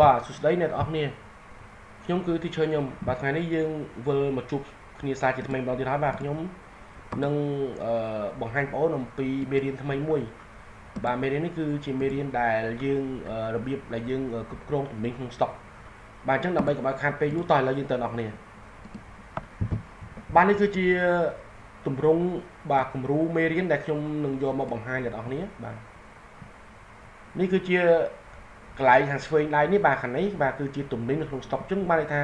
បាទសួស្តីអ្នកទាំងអស់គ្នាខ្ញុំគឺទីឈើខ្ញុំបាទថ្ងៃនេះយើងវិលមកជួបគ្នាសារជាថ្មីម្ដងទៀតហើយបាទខ្ញុំនឹងបង្ហាញបងប្អូនអំពីមេរៀនថ្មីមួយបាទមេរៀននេះគឺជាមេរៀនដែលយើងរបៀបដែលយើងគ្រប់គ្រងទំនិញក្នុង stock បាទអញ្ចឹងដើម្បីកុំឲ្យខាតពេលយូរតោះឥឡូវយើងទៅអ្នកគ្នាបាទនេះគឺជាទម្រង់បាទគំរូមេរៀនដែលខ្ញុំនឹងយកមកបង្ហាញអ្នកទាំងអស់គ្នាបាទនេះគឺជាកន្លែងខាងឆ្វេងដៃនេះបាទខាងនេះបាទគឺជាទំនិញនៅក្នុង stock អញ្ចឹងបានន័យថា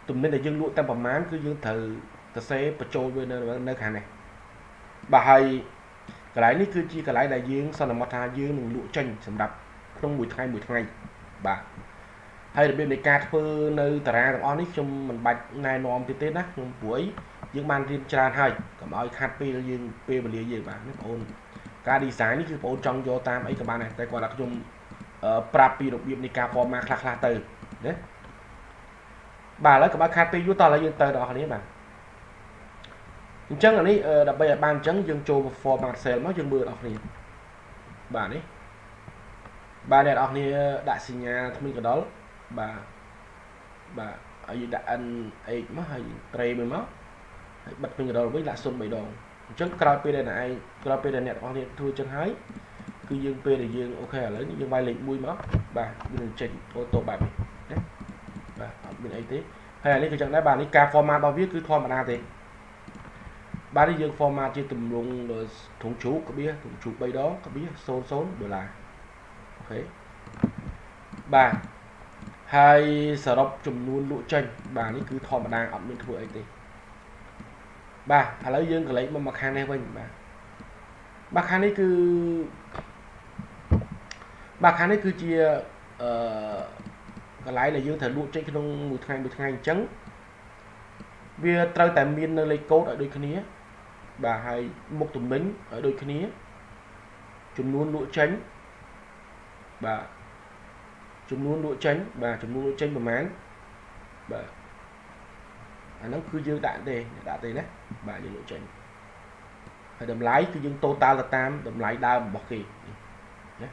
ទំនិញដែលយើងលក់តែប្រមាណគឺយើងត្រូវសរសេរបញ្ចូលវានៅខាងនេះបាទហើយកន្លែងនេះគឺជាកន្លែងដែលយើងសន្មតថាយើងនឹងលក់ចេញសម្រាប់ក្នុងមួយថ្ងៃបាទហើយរបៀបនៃការធ្វើនៅតារាងទាំងអស់នេះខ្ញុំមិនបាច់ណែនាំទៀតទេណាខ្ញុំព្រោះយើងបានរៀនច្រើនហើយកុំឲ្យខាត់ពេលយើងពេលវេលាយើងបាទបងប្អូនការ design នេះគឺបងប្អូនចង់យកតាមអីក៏បានដែរតែគាត់ថាខ្ញុំប្រាប់ពីរបៀបនៃការ format ខ្លះៗទៅណាបាទឥឡូវកុំឲ្យខាត់ពេលយូរតោះឥឡូវយើងទៅដល់គ្នាបាទអញ្ចឹងអានេះដើម្បីឲ្យបានអញ្ចឹងយើងចូល format cell មកយើងមើលដល់គ្នាបាទនេះបាទអ្នកនរគ្នាដាក់សញ្ញាថ្មីកណ្ដុរបាទហើយយើងដាក់ NH មកហើយត្រេមួយមកហើយបិទថ្មីកណ្ដុរវិញដាក់0 3ដងអញ្ចឹងក្រោយពេលដែលអ្នកនរគ្នាធ្វើអញ្ចឹងហើយគឺយើងពេលដែលយើងអូខេឥឡូវនេះយើងវាយលេខ1មកបាទវានឹងចេញអូតូបែបនេះណាបាទអត់មានអីទេហើយអានេះគឺចឹងដែរបាទនេះការ format របស់វាគឺធម្មតាទេបាទនេះយើង format ជាទម្រង់ធុងជ្រូកក្បៀសធុងជ្រូក3ដងក្បៀស$00អូខេបាទហើយសរុបចំនួនលក់ចេញបាទនេះគឺធម្មតាអត់មានធ្វើអីទេបាទឥឡូវយើងកលេចមកខាងនេះវិញបាទខាងនេះគឺជាអឺកន្លែងដែលយើងត្រូវលក់ចេញក្នុងមួយថ្ងៃអញ្ចឹងវាត្រូវតែមាននៅលេខកូដឲ្យដូចគ្នាបាទហើយមុខទំនិញឲ្យដូចគ្នាចំនួនលក់ចេញបាទចំនួនលក់ចេញប្រហែលបាទអាហ្នឹងគឺយើងដាក់ទេណាបាទយើងលក់ចេញហើយតម្លៃគឺយើង total ទៅតាមតម្លៃដើមរបស់គេណា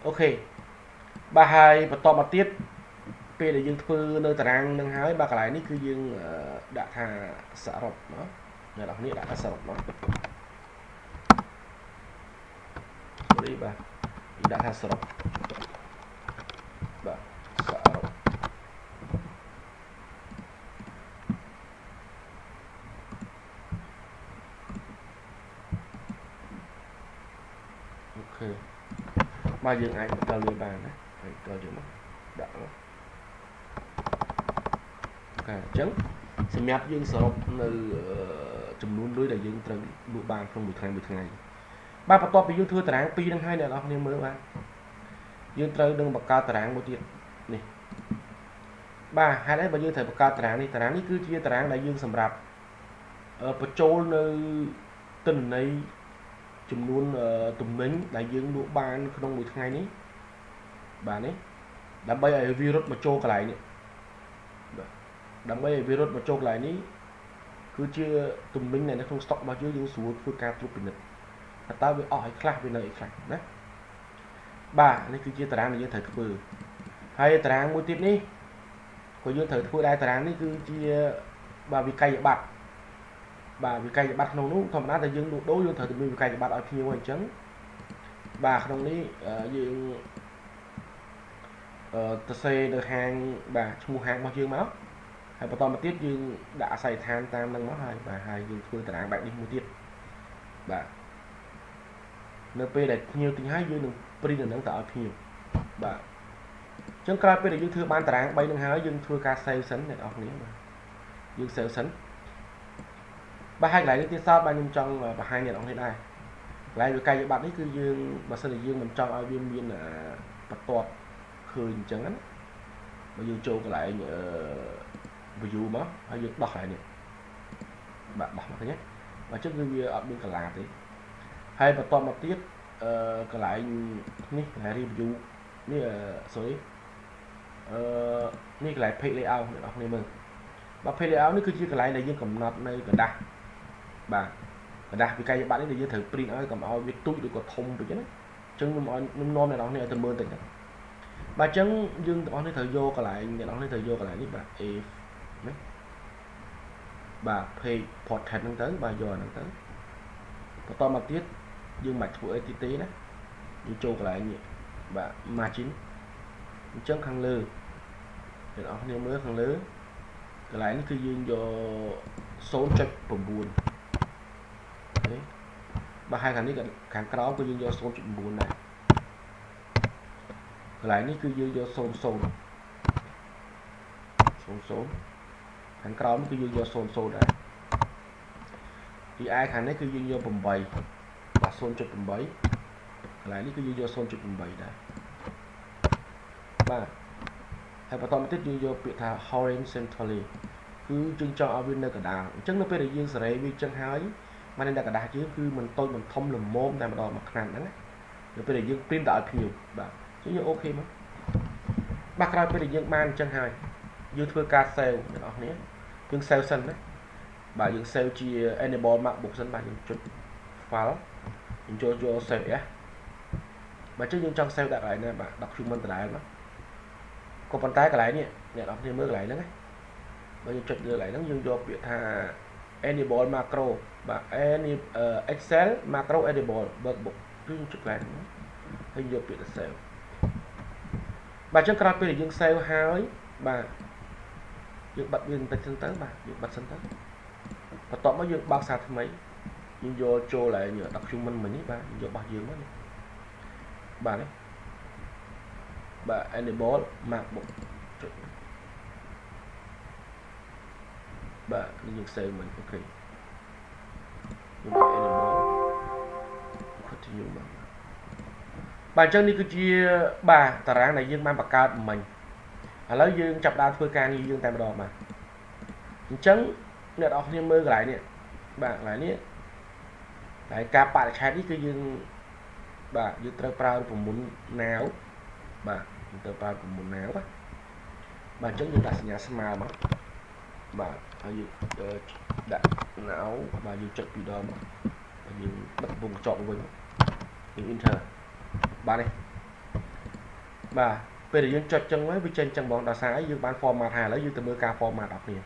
អូខេបាទហើយបន្តមកទៀតពេលដែលយើងធ្វើនៅតារាងនឹងហើយបាទកន្លែងនេះគឺយើងដាក់ថាសរុបណាអ្នកនរគ្នាដាក់ថាសរុបមកsorryបាទដាក់ថាសរុបបាទសរុបអូខេបាទយើងអាចបន្តលឿនបានណាហើយតយើងមកដាក់មកអូខេអញ្ចឹងសម្រាប់យើងសរុបនៅចំនួនលុយដែលយើងត្រូវលក់បានក្នុងមួយថ្ងៃបាទបន្ទាប់ពីយើងធ្វើតារាង2ហ្នឹងហើយអ្នកនរគ្នាមើលបាទយើងត្រូវនឹងបង្កើតតារាងមួយទៀតនេះបាទហេតុអីបើយើងត្រូវបង្កើតតារាងនេះគឺជាតារាងដែលយើងសម្រាប់បញ្ចូលនៅទិន្នន័យចំនួនទំនិញដែលយើងលក់បានក្នុងមួយថ្ងៃនេះបាទនេះដើម្បីឲ្យវារត់មកចូលកន្លែងនេះបាទដើម្បីឲ្យវារត់មកចូលកន្លែងនេះគឺជាទំនិញនៅក្នុង stock របស់យើងស្រួលធ្វើការត្រួតពិនិត្យតើវាអស់ឲ្យខ្លះវានៅឲ្យខ្លះណាបាទនេះគឺជាតារាងដែលយើងត្រូវធ្វើហើយតារាងមួយទៀតនេះក៏យើងត្រូវធ្វើដែរតារាងនេះគឺជាបាទវិក័យប័ត្រក្នុងនោះធម្មតាតែយើងលក់ដូរយើងត្រូវតែមានវិក័យប័ត្រឲ្យភ្ញៀវអញ្ចឹងបាទក្នុងនេះយើងទៅសេនៅហាងបាទឈ្មោះហាងរបស់យើងមកហើយបន្តមកទៀតយើងដាក់អាស័យដ្ឋានតាមនឹងមកហើយបាទហើយយើងធ្វើតារាងបែបនេះមួយទៀតបាទនៅពេលដែលភ្ញៀវទិញហើយយើងនឹងព្រីននឹងទៅឲ្យភ្ញៀវបាទអញ្ចឹងក្រោយពេលដែលយើងធ្វើបានតារាង3នឹងហើយយើងធ្វើការ save សិនអ្នកនរគ្នាបាទយើង save សិនបាទហើយកន្លែងនេះទៀតសោតបាទខ្ញុំចង់បង្ហាញអ្នកនរគ្នាដែរកន្លែងវិក័យប័ត្រនេះគឺយើងបើសិនជាយើងមិនចង់ឲ្យវាមានបន្ទាត់ឃើញអញ្ចឹងណាបើយើងចូលកន្លែងview មកហើយយើងដោះកន្លែងនេះបាទដោះមកឃើញទេបាទអញ្ចឹងគឺវាអត់មានកន្លាទេហើយបន្តមកទៀតកន្លែងនេះកន្លែង review នេះsorry នេះកន្លែង page layout អ្នកនរគ្នាមើលបាទ page layout នេះគឺជាកន្លែងដែលយើងកំណត់នៅกระดาษបាទกระดาษវិក័យប័ត្រនេះដែលយើងត្រូវ print ឲ្យកុំឲ្យវាទូចឬក៏ធំពេកណាអញ្ចឹងខ្ញុំនាំអ្នកនរគ្នាឲ្យទៅមើលតិច bà chân dương tụi nó thời vô cả lại nhà nó thời vô cả lại đi bà if đấy bà pay portrait năng tới bà giờ năng tới và to mà tiết dương mạch của ATT đó dương trâu cả lại nhỉ bà margin chân khăn lư để nó không mới khăn lư cái lại nó cứ dương do số check bùm buồn đấy bà hai thằng này càng cái đó cứ dương do số check buồn này cái lại nó cứ dương do số thằng cái đó nó cứ dương do số này thì ai thằng này cứ dương do bùm bầy và số check bùm bầy lại nó cứ dương do số check bùm bầy đây bà hay bà tóm tiếp dương do bị thà horizontally cứ chương cho ở bên nơi cả đà chắc nó phải là dương sẽ vì chân hái mà nên là cả đà chứ cứ mình tôi mình thông làm môn tại mà đòi mặt nặng đấy rồi phải là dương print đại nhiều bạn chứ như ok mà bác ra phải là dương man chân hái dương thưa ca sale đó nhé dương sale sân đấy bà dương sale chi enable mạng buộc dân bà dương chút file dương cho sale á mà chứ dương trong sale đại lại nè bạn đọc chung môn đại mà có bàn tay cái lại nhỉ để đọc thêm mới lại nữa bây giờ chọn đưa lại nó dương do việc thà enable macro và Excel macro enable bật bục dương chụp lại hình do việc là sale bà chân card để dương sale hai bà dương bật dương tay chân tới bà dương bật sân tới và tóm mới dương bao xa thêm mấy dương do cho lại nhờ đọc chung mình ấy bà dương do bao dương đó bà đấy bà enable macbook bà dùng sale mình ok nhưng mà enable continue mà bà chân đi cứ chia bà tà ráng này dương mang bạc cao mình lấy dương chập đa phơi ca như dương tay đỏ mà chấn nè đọc thêm mơ lại nè bạn lại nè lại ca bạn khai đi cứ dương bà dương tơ prao của muốn nào bà tơ prao của muốn nào á bà chấn dương đặt nhà smart mà bà dương đặt não bà dương chật bị đom bà dương bắt vùng chọn với dương enter bà này bà bây giờ dương chật chân với trên chân bọn đào sáng dương bán format hà lấy dương từ mưa ca format đọc liền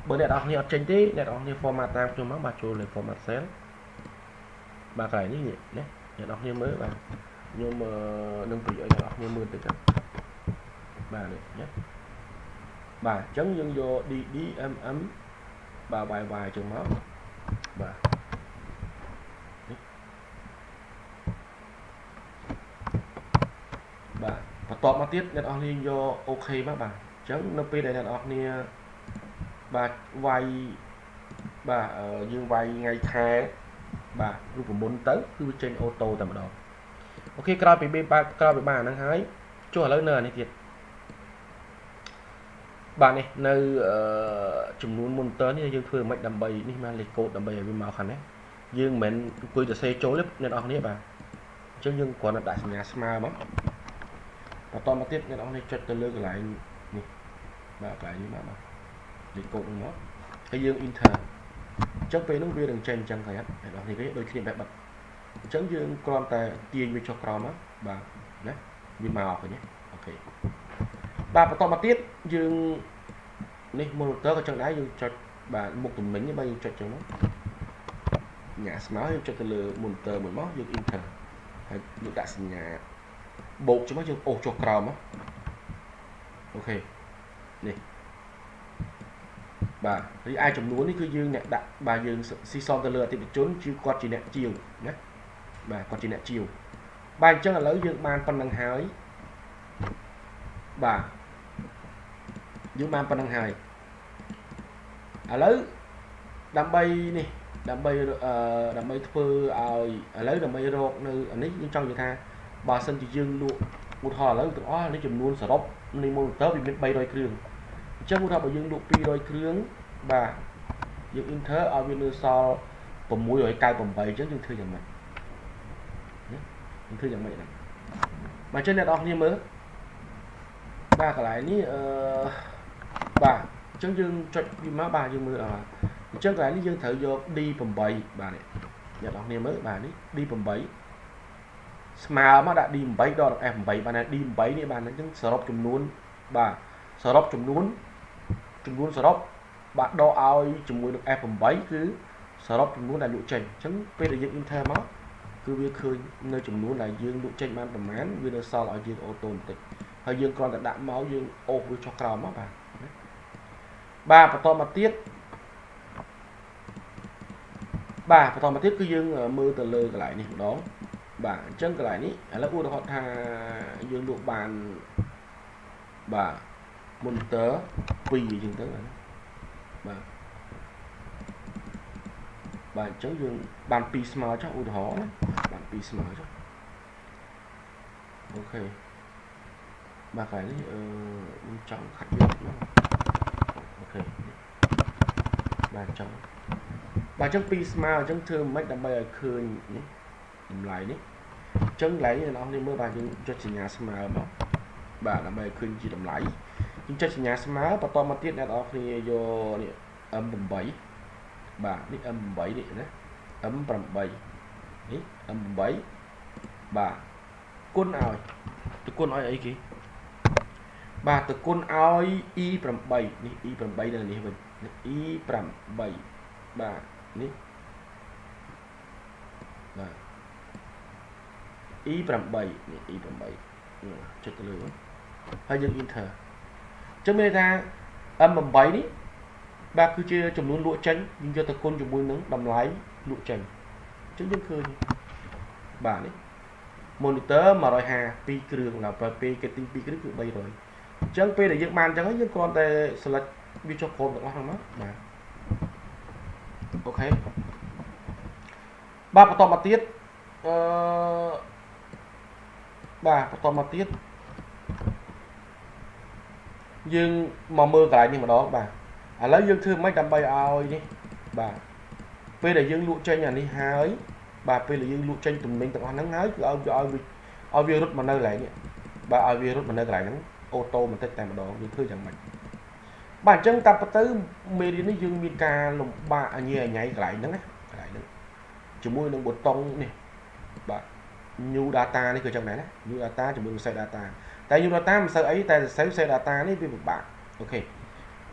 bữa nay đọc nhiều trên tí để đọc nhiều format tam cho má bà chùa lên format xén bà cái như vậy nhé để đọc nhiều mới bà nhưng mà nâng tùy ở đọc nhiều mưa từ các bà này nhé bà chấn dương vô đi ấm bà vài trường máu bà và tọt mà tiếp net on liên do ok bác bà chấn nó đây net on nia bà vay bà dương vay ngày tháng bà lúc của muốn tới cứ trên ô tô tầm đó ok cao bị bà năng hái cho lớn nờ này thiệt bạn này nơi chùm núi môn tớ như dương thường mệnh đầm bầy đi mà lịch cột đầm bầy ở bên màu khăn đấy dương mến quy cho xe chối lắm nên on đấy bà chứ nhưng còn là đại nhà smart lắm và to mà tiếp nên ông này cho tôi lơ lại nè bà cái như mà lịch cột nó cái dương inter chắc về nó về đường trên chân phải để đó thì cái đôi khi bật chấn dương con tài tiền với cho con đó bà đấy vì màu rồi nhé ok bà và to mà tiếp dương này một tớ có chân đá dương cho bà một tuần mình như bao nhiêu cho nó nhà smart cho tôi lừa một tờ một món dương inter hay được đại nhà bộ cho nó dương ô cho crom á ok nè bà thì ai chồng núi cứ dương nhẹ đặt bà dương si son tơ lừa thì bị trốn chưa qua chỉ nẹt chiều nhé bà còn chỉ nẹt chiều bà chân là lấy dương ban phần năng hái bà dương ban phần năng hái lấy đam bay nè đam bay phơ lấy đam bay rột nơi ở đấy trong như tha bà sân thì dương luôn một hồi lấy từ đó lấy chùm luôn sở đốc nên một tớ bị bay đôi kêu chắc một hồi bà dương lụ pi đôi kêu bà dương inter ở bên sau bầm mũi rồi cay bầm bầy chứ dương thư rằng mày dương thư rằng mày này mà trên này đọc như mới bà cả lại ní bà chân dương cho má bà dương mưa chân lại ní dương thử vô đi bầm bầy bà này nhận đọc như mới bà ní đi bầm bầy smart មកដាក់ D8 ដល់ F8 បាន D8 នេះបានអញ្ចឹងសរុបចំនួនបាទសរុបចំនួនសរុបបាទដកឲ្យជាមួយនឹង F8 គឺសរុបចំនួនដែលលក់ចេញអញ្ចឹងពេលដែលយើង enter មកគឺវាឃើញនៅចំនួនដែលយើងលក់ចេញបានប្រមាណវានៅសល់ឲ្យយើងអូតូបន្តិចហើយយើងគ្រាន់តែដាក់មកយើងអូសវាចុះក្រោមមកបាទបន្តមកទៀតគឺយើងមើលទៅលើកន្លែងនេះម្ដងបាទអញ្ចឹងកន្លែងនេះឥឡូវឧទាហរណ៍ថាយើងលក់បានបាទ monitor 2អញ្ចឹងទៅបាទអញ្ចឹងយើងបាន2ស្មើចុះឧទាហរណ៍ណាបាន2ស្មើចុះអូខេបាទកន្លែងនេះខ្ញុំចង់ខាត់យកមកអូខេបាទអញ្ចឹង2ស្មើអញ្ចឹងធ្វើមិនដើម្បីឲ្យឃើញនេះតម្លៃនេះអញ្ចឹងកន្លែងនេះអ្នកនរគ្នាមើលបាទយើងចុចសញ្ញាស្មើមកបាទដើម្បីឲ្យឃើញជាតម្លៃយើងចុចសញ្ញាស្មើបន្តមកទៀតអ្នកនរគ្នាយកនេះ M8 បាទនេះ M8 នេះណា M8 នេះ M8 បាទគុណឲ្យទៅគុណឲ្យអីគេបាទទៅគុណឲ្យ E8 នេះ E8 នៅនេះវិញ E8 បាទនេះបាទ E8 នេះ E8 ចុចទៅលើហើយយើង enter អញ្ចឹងមានន័យថា M8 នេះបាទគឺជាចំនួនលក់ចេញយើងយកទៅគុណជាមួយនឹងតម្លៃលក់ចេញអញ្ចឹងយើងឃើញបាទនេះ monitor 152គ្រឿងដល់ពេលគេទិញ2គ្រឿងគឺ300អញ្ចឹងពេលដែលយើងបានអញ្ចឹងយើងគ្រាន់តែ select វាចុះក្រុមទាំងអស់ហ្នឹងមកបាទអូខេបាទបន្តមកទៀតបាទបន្តមកទៀតយើងមកមើលកន្លែងនេះម្ដងបាទឥឡូវយើងធ្វើម៉េចដើម្បីឲ្យនេះបាទពេលដែលយើងលក់ចេញអានេះហើយបាទពេលដែលយើងលក់ចេញទំនិញទាំងអស់ហ្នឹងហើយគឺឲ្យវារត់មកនៅកន្លែងនេះបាទឲ្យវារត់មកនៅកន្លែងហ្នឹងអូតូបន្តិចតែម្ដងយើងធ្វើយ៉ាងម៉េចបាទអញ្ចឹងតាមពិតទៅមេរៀននេះយើងមានការលំបាកអញ្ញាកន្លែងហ្នឹងណាកន្លែងហ្នឹងជាមួយនឹងប៊ូតុងនេះបាទ new data នេះគឺចឹងដែរណា new data ជាមួយនឹង set data តែ new data មិនសូវអីតែ set data នេះវាពិបាកអូខេ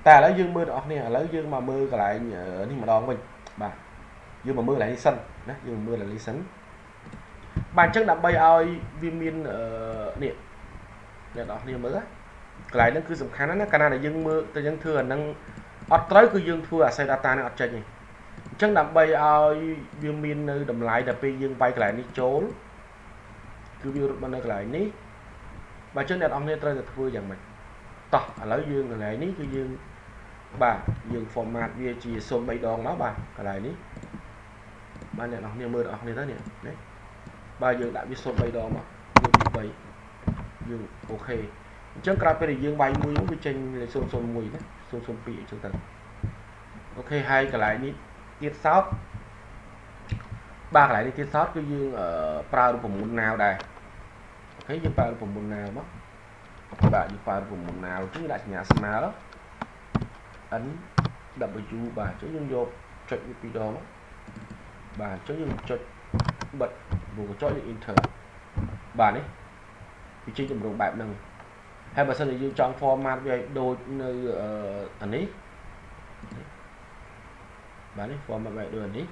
តែឥឡូវយើងមើលបងប្អូនឥឡូវយើងមកមើលកន្លែងនេះម្ដងវិញបាទយើងមកមើលកន្លែងនេះសិនណាយើងមើលកន្លែងនេះសិនបាទអញ្ចឹងដើម្បីឲ្យវាមាននេះអ្នកនរគ្នាមើលកន្លែងហ្នឹងគឺសំខាន់ណាស់កាលណាដែលយើងមើលតែយើងធ្វើអាហ្នឹងអត់ត្រូវគឺយើងធ្វើអា set data ហ្នឹងអត់ចេញទេអញ្ចឹងដើម្បីឲ្យវាមាននៅតម្លៃដល់ពេលយើងវាយកន្លែងនេះចូលគឺវារត់មកនៅកន្លែងនេះបាទអញ្ចឹងអ្នកនរគ្នាត្រូវតែធ្វើយ៉ាងម៉េចតោះឥឡូវយើងកន្លែងនេះគឺយើងបាទយើង format វាជា0 3ដងមកបាទកន្លែងនេះបាទអ្នកនរគ្នាមើលអ្នកនរគ្នាទៅនេះបាទយើងដាក់វា0 3ដងមកយើងទី3យើងអូខេអញ្ចឹងក្រោយពេលដែលយើងវាយមួយវាចេញលេខ001ណា002អញ្ចឹងទៅអូខេហើយកន្លែងនេះទៀតសោតបាទកន្លែងនេះទៀតសោតគឺយើងប្រើរូបមន្តណាវដែរអូខេយើងប្រើរូបមន្តណាវមកបាទយើងប្រើរូបមន្តណាវគឺដាក់សញ្ញាស្មើ N W បាទអញ្ចឹងយើងយកចុចវាពីរដងមកបាទអញ្ចឹងយើងចុចបិទមុខកញ្ចក់យើង enter បាទនេះវាចេញទម្រង់បែបហ្នឹងហើយបើសិនជាយើងចង់ format វាឲ្យដូចនៅអានេះបាទនេះ format បែបដូចអានេះ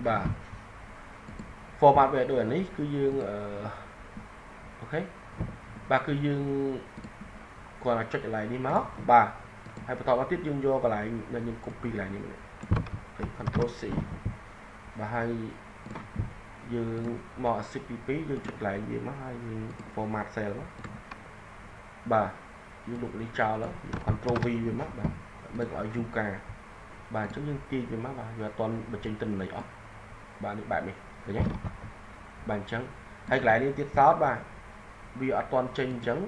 បាទ format វាដូចអានេះគឺយើងអូខេបាទគឺយើងគាត់អាចចុចកន្លែងនេះមកបាទហើយបន្តមកទៀតយើងយកកន្លែងដែលយើង copy កន្លែងនេះ Ctrl C បាទហើយយើងមក shift ទី2យើងចុចកន្លែងវាមកហើយយើង format cell មកបាទយើងលុបនេះចោលហើយ Ctrl V វាមកបាទដើម្បីឲ្យ UCA បាទអញ្ចឹងយើងទាញវាមកបាទវាអត់ទាន់បញ្ចេញទិន្នន័យអស់បាទនេះបែបនេះឃើញទេបាទអញ្ចឹងហើយកន្លែងនេះទៀតសោតបាទវាអត់ទាន់ចេញអញ្ចឹង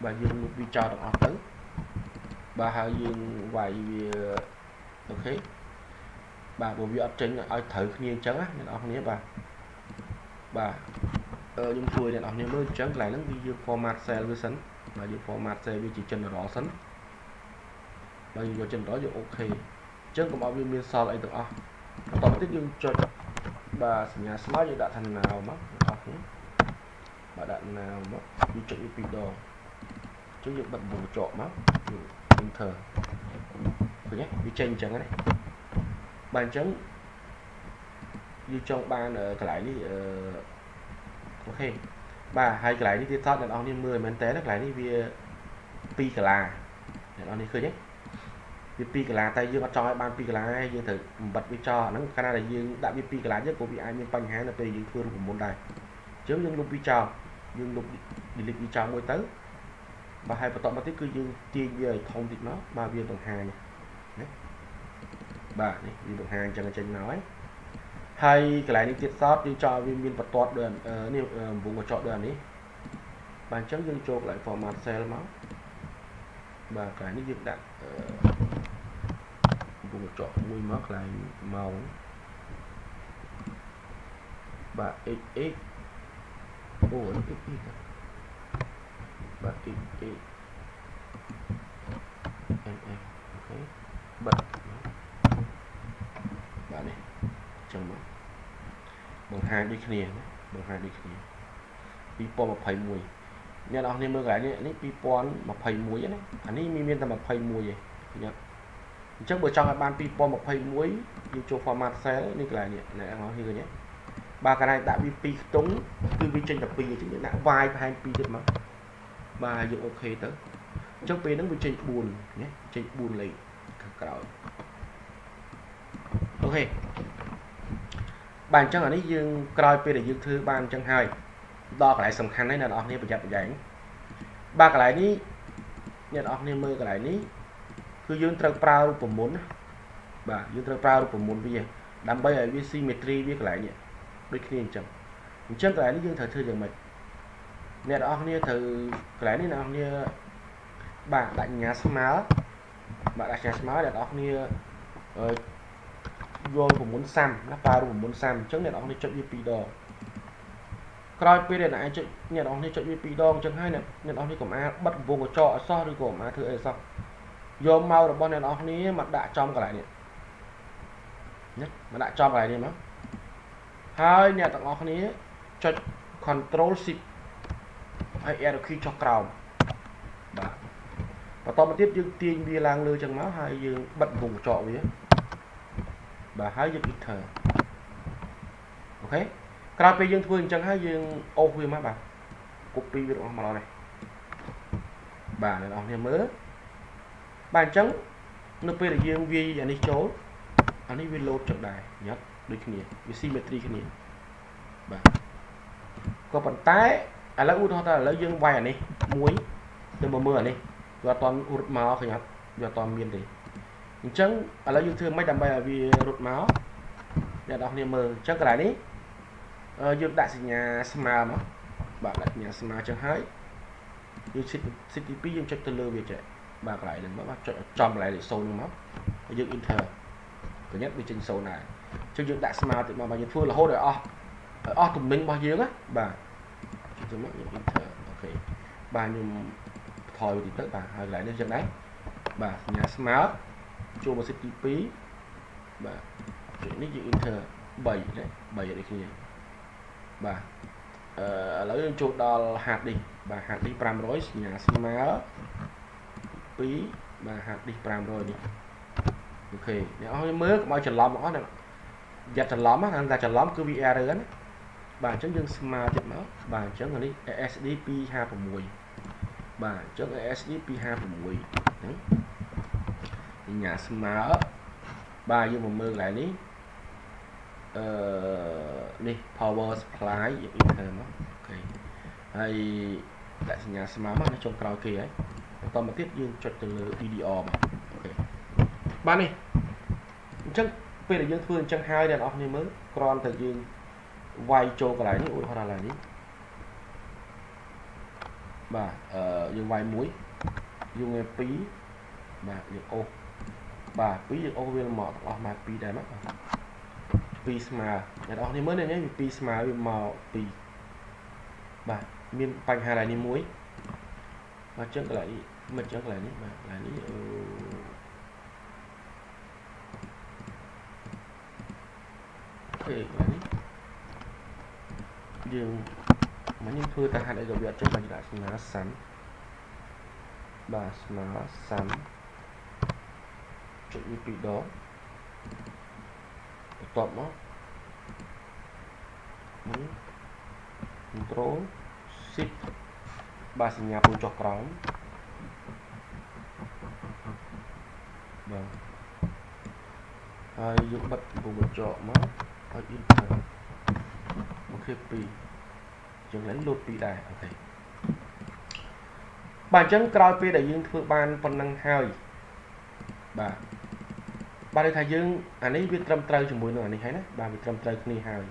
បាទយើងលុបវាចោលទាំងអស់ទៅបាទហើយយើងវាយវាអូខេបាទព្រោះវាអត់ចេញឲ្យត្រូវគ្នាអញ្ចឹងណាអ្នកនរគ្នាបាទខ្ញុំជួយអ្នកនរគ្នាមើលអញ្ចឹងកន្លែងហ្នឹងវាយើង format cell វាសិនបាទយើង format cell វាជា general សិនបាទយើងយក general យកអូខេអញ្ចឹងកុំឲ្យវាមានសល់អីទាំងអស់ បន្តមកទៀតយើងចុចបាទសញ្ញាស្មើយើងដាក់ថាnowមកអស់នេះបាទដាក់nowមកយើងចុចវា2ដងអញ្ចឹងយើងបិទវងកញ្ចក់មក enter ឃើញទេវាចេញអញ្ចឹងណាបាទអញ្ចឹងយើងចង់បានកន្លែងនេះអូខេបាទហើយកន្លែងនេះទៀតថតអ្នកនរគ្នាមើលមែនតើកន្លែងនេះវា2កាឡាអ្នកនរគ្នាឃើញទេវា2កាឡាតែយើងអត់ចង់ឲ្យបាន2កាឡាទេយើងត្រូវបំបិទវាចោលអាហ្នឹងកាលណាដែលយើងដាក់វា2កាឡាទៀតក៏វាអាចមានបញ្ហានៅពេលយើងធ្វើរូបមន្តដែរអញ្ចឹងយើងលុបវាចោលយើងលុប delete វាចោលមួយទៅបាទហើយបន្តមកទៀតគឺយើងទាញវាឲ្យធំតិចមកបាទវាបង្ហាញណាបាទនេះវាបង្ហាញអញ្ចឹងចេញមកហើយកន្លែងនេះទៀតសតយើងចោលវាមានបន្ទាត់ដូចនេះវងកញ្ចក់ដូចនេះបាទអញ្ចឹងយើងចូលកន្លែង format cell មកបាទកន្លែងនេះយើងដាក់វងកញ្ចក់មួយមកកន្លែងម៉ោងបាទ xx អូនេះ xx បាទ xx nf អូខេបាទបាទនេះអញ្ចឹងមកបង្ហាញដូចគ្នាណាបង្ហាញដូចគ្នា2021អ្នកនរគ្នាមើលកន្លែងនេះ2021ណាអានេះមានតែ21ឯងឃើញអត់អញ្ចឹងបើចង់ឲ្យបាន2021យើងចូល format cell នេះកន្លែងនេះអ្នកនរគ្នាឃើញទេបាទកន្លែងដាក់វា2ខ្ទង់គឺវាចេញតែ2អញ្ចឹងយើងដាក់ y ប្រហែល2ទៀតមកបាទយើងអូខេទៅអញ្ចឹងពេលហ្នឹងវាចេញ4ណាចេញ4លេខខាងក្រោយអូខេបាទអញ្ចឹងអានេះយើងក្រោយពេលដែលយើងធ្វើបានអញ្ចឹងហើយដល់កន្លែងសំខាន់ហើយអ្នកនរគ្នាប្រយ័ត្នប្រយែងបាទកន្លែងនេះអ្នកនរគ្នាមើលកន្លែងនេះគឺយើងត្រូវប្រើរូបមន្តណាបាទយើងត្រូវប្រើរូបមន្តវាដើម្បីឲ្យវា symmetry វាកន្លែងនេះដូចគ្នាអញ្ចឹងកន្លែងនេះយើងត្រូវធ្វើយ៉ាងម៉េចអ្នកនរគ្នាត្រូវកន្លែងនេះអ្នកនរគ្នាបាទដាក់សញ្ញាស្មើបាទដាក់សញ្ញាស្មើអ្នកនរគ្នាយករូបមន្តសាំណាប្រើរូបមន្តសាំអញ្ចឹងអ្នកនរគ្នាចុចវា2ដងក្រោយពេលដែលអ្នកចុចអ្នកនរគ្នាចុចវា2ដងអញ្ចឹងហើយអ្នកនរគ្នាកុំអាបិទវងកញ្ចក់អសោះឬក៏កុំអាធ្វើអីអសោះយកមករបស់អ្នកនរគ្នាមកដាក់ចំកន្លែងនេះណាមកដាក់ចំកន្លែងនេះមកហើយអ្នកទាំងអស់គ្នាចុច control shift ហើយ arrow key ចុះក្រោមបាទបន្តមកទៀតយើងទាញវាឡើងលើចឹងមកហើយយើងបិទវងកញ្ចក់វាបាទហើយយើង enter អូខេក្រោយពេលយើងធ្វើអញ្ចឹងហើយយើងអូសវាមកបាទ copy វារបស់មកនេះបាទអ្នកនរគ្នាមើលបាទអញ្ចឹងនៅពេលដែលយើងវាយអានេះចូលអានេះវា load ចឹងដែរញ៉ាត់ដូចគ្នាវា symmetry គ្នាបាទក៏ប៉ុន្តែឥឡូវឧទាហរណ៍ថាឥឡូវយើងវាយអានេះមួយទៅមកមើលអានេះវាអត់តន់រត់មកឃើញអត់វាអត់តន់មានទេអញ្ចឹងឥឡូវយើងធ្វើម៉េចដើម្បីឲ្យវារត់មកអ្នកនរគ្នាមើលអញ្ចឹងកន្លែងនេះយើងដាក់សញ្ញាស្មើមកបាទដាក់សញ្ញាស្មើអញ្ចឹងហើយយើងshiftទី2យើងចុចទៅលើវាចេះបាទកន្លែងហ្នឹងមកបាទចុចចំកន្លែងលេខ0ហ្នឹងមកហើយយើង enter ប្រញាប់វាចេញ0ដែរអញ្ចឹងយើងដាក់ស្មើទៀតមកបាទយើងធ្វើរហូតឲ្យអស់ទំនិញរបស់យើងណាបាទចុចទៅមកយើង enter អូខេបាទខ្ញុំថយវាតិចទៅបាទហើយកន្លែងនេះអញ្ចឹងដែរបាទសញ្ញាស្មើចូលមក shift ទី2បាទចុចនេះយើង enter 3ណា3ដូចគ្នាបាទឥឡូវយើងចូលដល់ hard disk បាទ hard disk 500សញ្ញាស្មើ2បាទ hard disk 500នេះអូខេអ្នកអស់មើលកុំឲ្យច្រឡំអស់ណាយ៉ាត់ច្រឡំណាតែច្រឡំគឺវា error ណាបាទអញ្ចឹងយើងស្មើទៀតមកបាទអញ្ចឹងអានេះ SSD 256បាទអញ្ចឹង SSD 256ហ្នឹងសញ្ញាស្មើបាទយើងមកមើលកន្លែងនេះនេះ power supply យើង enter មកអូខេហើយដាក់សញ្ញាស្មើមកនៅចុងក្រោយគេហើយបន្តមកទៀតយើងចុចទៅលើ DDR មកអូខេបាទនេះអញ្ចឹងពេលដែលយើងធ្វើអញ្ចឹងហើយអ្នកនរគ្នាមើលគ្រាន់តែយើងវាយចូលកន្លែងនេះឧទាហរណ៍កន្លែងនេះបាទយើងវាយ1យើងវា2បាទយើងអូសបាទ2យើងអូសវាមកទាំងអស់មក2ដែរមក2ស្មើអ្នកនរគ្នាមើលនេះវា2ស្មើវាមក2បាទមានបញ្ហាកន្លែងនេះមួយបាទអញ្ចឹងកន្លែងនេះមិនអញ្ចឹងកន្លែងនេះបាទកន្លែងនេះ khê này dương mà những thưa ta hạt để gặp việc trong bài đã là sẵn bà là sẵn chuyện như bị đó tọt nó control shift bà sinh nhà phụ cho cổng vâng hai dùng bật vùng một chỗ nó ở inter ok pi chừng lấy lột pi đài ok bản chân cào pi để dương thưa ban phần năng hai bà bà đây thay dương anh ấy biết trầm trời cho mùi nữa anh ấy thấy đấy bà biết trầm trời này hai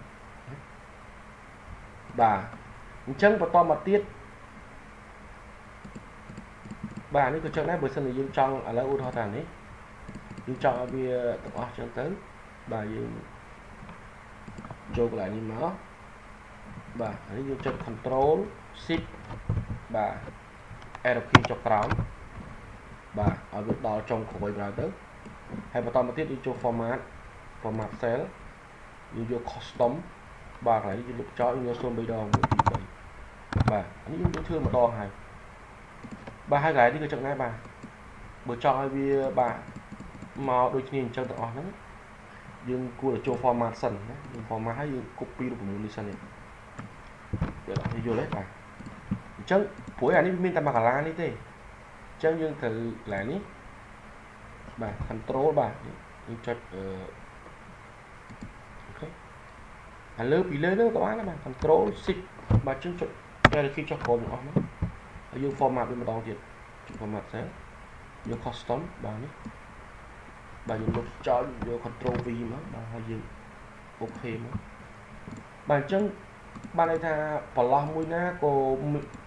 bà chân và to mặt tiết bà này có chân này bởi sân là dương trong ở lại u thọ tàn ấy dương trong ở bia tập chân tới bà dương chụp lại như nó bà ấy dương chân control shift bà arrow key cho crown bà ở việc đó trong của quay vào tới hay bắt đầu tiếp đi cho format cell như vô custom bà lại đi lục cho như xuân bây giờ bà anh những thương mà đo hay bà hai gái đi cái trận này bà bữa cho vì bà màu đôi nhìn trong tờ nó dương của cho format sần nhưng format hay copy được một listen này để đó vô lấy bà chân phối anh ấy mình ta mặc lá đi thế chân dương thử lại ní bà control bà đi cho ok anh lơ bị lơ nữa các bạn là control shift bà chân chọn đây là khi cho code nó ở dương format bên đầuទៀត format sẽ vô custom bà ní bà dùng lục cho vô control V mà bà hay dương ok mà bàn chân ban đây tha bỏ lo mũi ná cô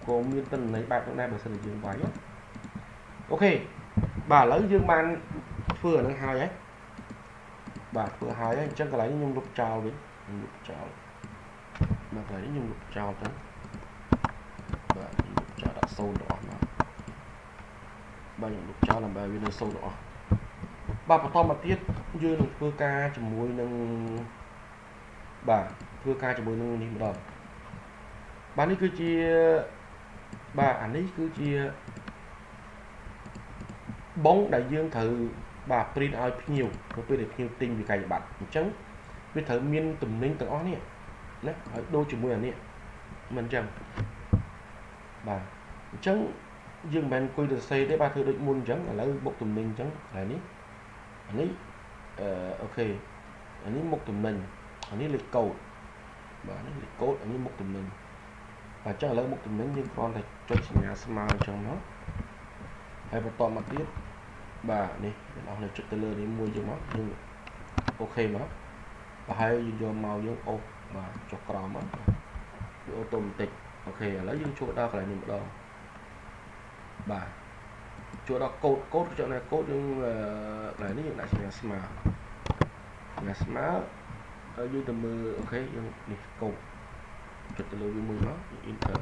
miên tình lấy bài trong này bởi sân dương váy ok bà lấy dương ban vừa năng hai ấy bà vừa hai ấy chân cái lấy nhung lục trào đi lục trào mà lấy nhung lục trào tới bà lục trào đã sâu đỏ mà bà nhung lục trào làm bài viên sâu đỏ bà bắt to mà tiết dư nâng vừa ca chùm muối nâng bà vừa ca chùm muối nâng đi một đợt bà này cứ chia bà ảnh ấy cứ chia bóng đại dương thử bà print out nhiều có phải được nhiều tinh vì cài bạn trắng với thử miên tùm ninh tờ ó nè đấy đôi chùm muối ở nè mình chẳng bà trắng dương bạn quay được xây để bà thử định muôn trắng là lấy bộ tùm ninh trắng là ní anh ấy ok anh ấy một tùm ninh anh ấy lịch cầu bà nó lịch code anh ấy một tùm ninh và chắc là một tùm ninh nhưng con này cho chỉ nhà smile trong nó hay một to mặt tiếp bà đi nó là trực tư đi mua cho nó nhưng ok mà và hay vô màu dương ô và cho cỏ mà ô tô tịch ok lấy dương chỗ đó lại một đâu bà chỗ đó code chỗ này code nhưng lại những đại chỉ nhà smart ở dưới tầm mưa ok nhưng đi code trực tư lưu mưa nó inter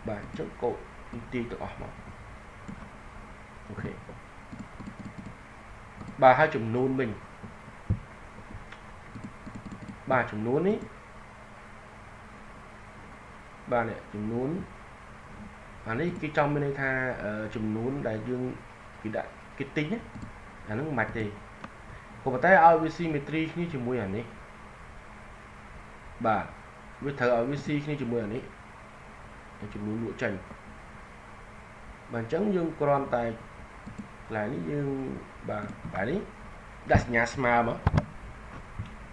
bà chấm code đi tự off mà ok bà hai chùm nôn mình bà chùm nôn ấy bà này chùm nôn anh ấy cái trong bên đây tha chùm nôn đại dương cái tính ấy nó mạch thì còn mà tay ao symmetry như chùm mùi ảnh ấy bà với thờ ao như chùm mùi ảnh ấy chùm nôn lụa chành bàn trắng dương con tài là ní dương bà đấy đặt nhà smart mà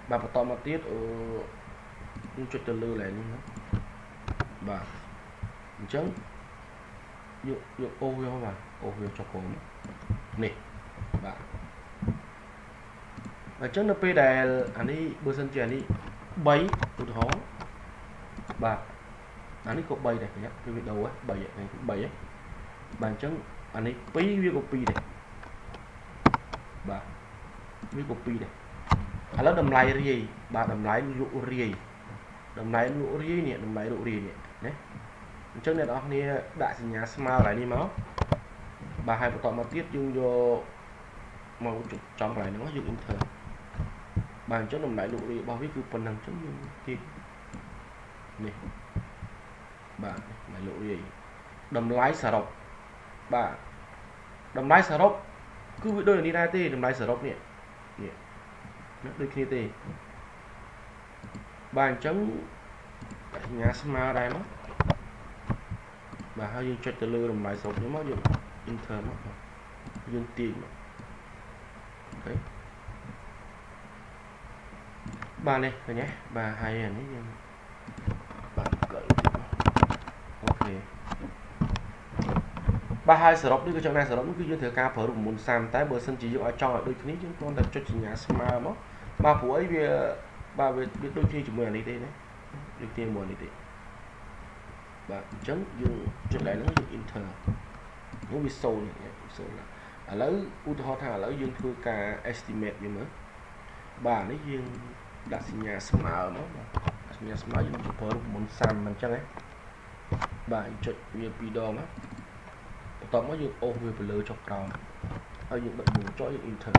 bà bắt to mà tiết nhưng cho từ lưu lại nữa bà trắng dụ ô vô mà ô vô cho cổ nè bà trắng nó p đè anh ấy bơ sân chè đi bấy tụt hó bà anh ấy có bay này nhá cái việc đầu ấy bảy ấy bàn trắng anh ấy pí với copy này bà với copy này là đầm lại gì bà đầm lại lụ gì đầm lại lụ gì nè đầm lại lụ gì nè đấy trước này đó nè đại sinh nhà smile lại đi máu bà hai bộ mà tiết dương vô màu trong lại nó dùng inter bàn chấm nằm lại lụ đi bao viết cứ phần năng chấm kia này bạn lại lụ đi đầm lái xả độc bạn đầm lái xả độc cứ đôi là đi ra tê đầm lái xả độc nè nó đôi khi tê bàn chấm nhà smart đây mất và hai dương cho từ lừa đầm lái xả độc nếu mất dùng inter mất dương tiền ok ba này rồi nhé ba hai này bạn gửi ok ba hai sở đọc đi cái trong này sở đọc cứ dương thừa ca phở được muốn sam tái bờ sân chỉ dụ ở trong ở đôi khi chúng con đặt cho chị nhà smart mất ba phụ ấy về ba về biết đôi khi chúng mình đi đây đấy được tiền muốn đi đây và chấm dương trên lại nó dùng inter nó bị sâu này sâu là ở lấy u thà lấy dương thừa ca estimate như nữa bà nó dương đặt nhà smart mất nhà smart dùng phở được muốn sam mình chắc đấy bà chọn về video mất tóm có những ô về lừa chọc đầu ở những bệnh bùng cho những inter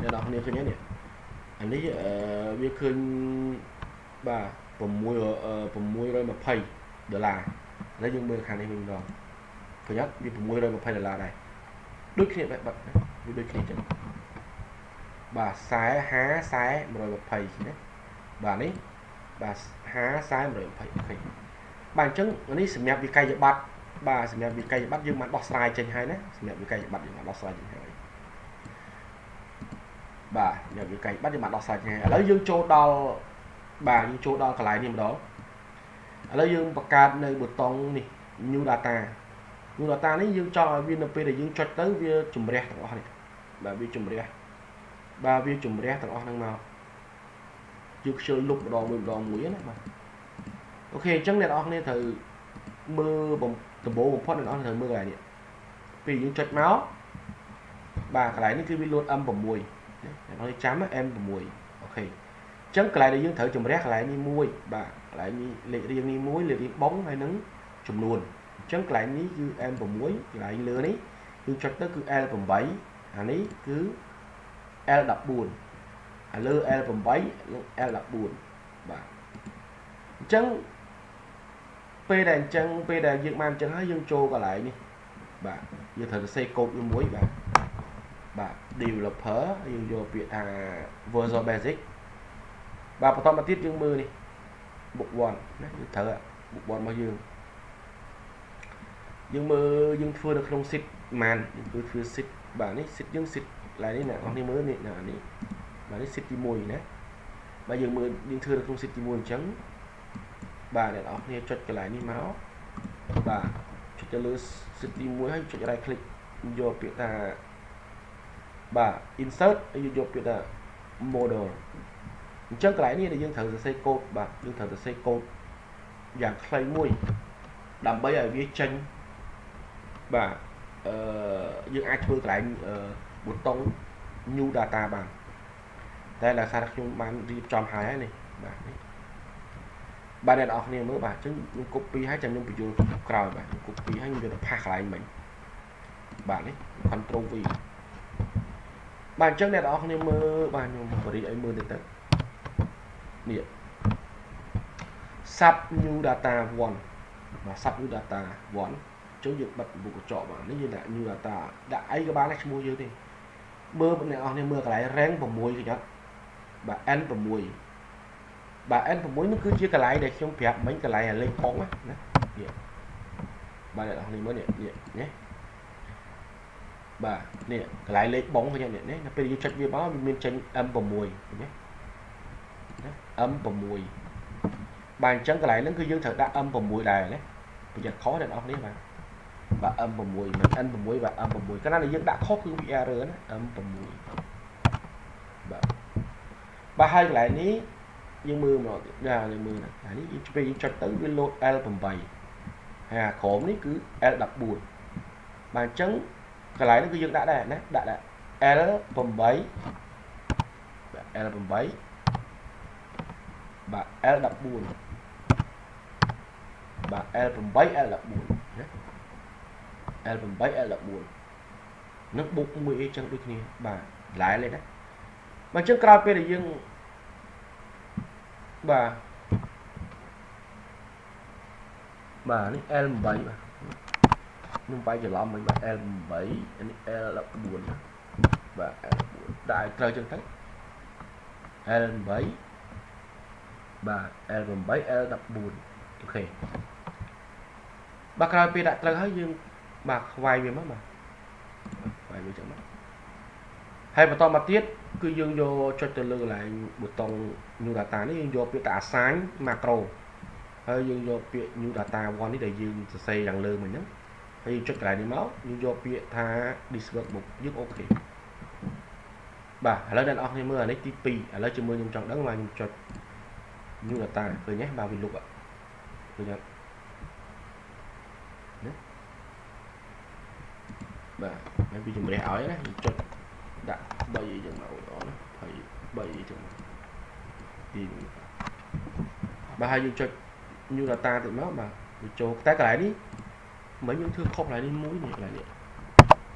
để đọc nên cái nhé anh ấy việc khơi bàผมมวยrồi mà pay đỡ là lấy những mưa khăn này mình rồi phải nhất vìผมมวยrồi mà pay đỡ là này đôi khi vậy bật đôi khi chẳng bà sái há sái rồi mà pay đấy bà ấy bà há sái rồi pay bàn chân anh ấy sầm nhạt vì cây bát bà sầm nhạt vì cây bắt dương mặt đỏ sai trên hai đấy sầm nhạt vì cây bắt dương mặt đỏ sai trên hai bà nhờ vì cây bắt dương mặt đỏ sai trên hai lấy dương châu đo bà dương châu đo cả lại niềm đó lấy dương bạc cát nơi bột tông này new data đấy dương cho viên để dương cho tới viên chùm rẻ thằng này bà viên chùm rẻ bà viên chùm rẻ thằng năng màu dương chơi lục đòn mũi này mà ok chẳng này đó nên thử mưa bông từ bố một phát nó thử mưa này vì những chật máu bà cái này nó cứ bị luôn âm vào mùi nó chám em vào mùi ok chẳng cái này để dương thử chùm rác lại như muôi bà lại như lệ riêng như muối lệ riêng bóng hay nắng chùm luôn chẳng cái này ní cứ em vào muối lại lừa ní cứ chật tới cứ el vào bẫy ní cứ el đập buồn lơ el vào bẫy el đập buồn bà chẳng p đàn chân p đàn dương man chân hết dương trô cả lại đi bà giờ thử xây cột với muối bà đều là phở dương vô việc Visual Basic bà bắt đầu tiết dương mưa đi bục bòn thở bục bòn bao dương mưa dương phơi được không xịt màn dương phơi xịt bà ấy xịt dương xịt lại đi nè con đi mới nè này bà ấy xịt đi mùi nè bà dương mưa dương phơi được không xịt đi mùi trắng bà để đó nghe chốt cái lại đi máu bà chốt cho lứa city muối hay chốt cho đây click vô việc là bà insert vô việc là model chân cái lại đi để dương thử xây code bà dương thử xây code dạng clay muối đầm bây giờ viết tranh bà dương ai chơi cái lại bút tông new data bà đây là sao chúng bạn đi trong hai này bà bà này đọc này mới bà chứ copy hai trăm nhưng bị vô cào bà copy hai nhưng được phá lại mình bạn ấy control v bạn trước này đọc này mơ bà nhưng mà đi ấy mơ đến tới nè sub new data one và sub new data one chống việc bật vụ của trọ bạn nếu như là new data đã ấy cái bán này mua như thế mơ bên này này mơ cái lại ráng vào mùi cái nhất bà ăn vào mùi bà ăn vào muối nó cứ chia cái lại để không phép mấy cái lại là lên bóng á bà này là mới nhé bà nè cái lại lên bóng thôi nhé nó bây giờ check video báo mình tranh âm vào mùi nhé âm vào mùi bàn chân cái lại nó cứ dương thật đã âm vào mùi đài đấy bây giờ khó để đọc đấy bà âm vào mùi mình ăn vào muối và âm vào mùi cái này là dương đã khó cứ bị error đó âm vào mùi bà hai cái lại ní nhưng mưa mà ra là mưa này đi cho tới cái lô album bày khổ ní cứ đập buồn bàn trắng cái lại nó cứ dương đã đây nè đã album bấy bà đập buồn bà album bấy đập buồn album bấy đập buồn nước bụng mùi chân đôi khi bà lại lên đấy mà trước cao bây giờ dương bà ní L17 bà nhưng phải giờ làm mình bà L17 L là buồn và L4 đại trời chân thấy L7 bà L7 L đập buồn ok bà khai đại trời hết dương bà vài về mất mà vài về chẳng mất hay mà to mà tiết cứ dương vô cho từ lưng lại một tông như data này dương vô bị tạ sáng macro hay dương vô bị như data one này để dương xây đằng lưng mình nhé hay cho lại đi máu dương vô bị tha discard một giúp ok bà lấy đàn ông hay mưa lấy TP lấy cho mưa nhung trọng đắng mà nhung cho như data rồi nhé bà vì lục ạ rồi nhé bà em bị chừng hỏi đấy cho đã bởi vì chừng màu đó nó phải bởi vì chừng thì bà hay dùng cho như là ta tự nó mà cho ta lại đi mấy những thứ không lại đi mũi này lại đi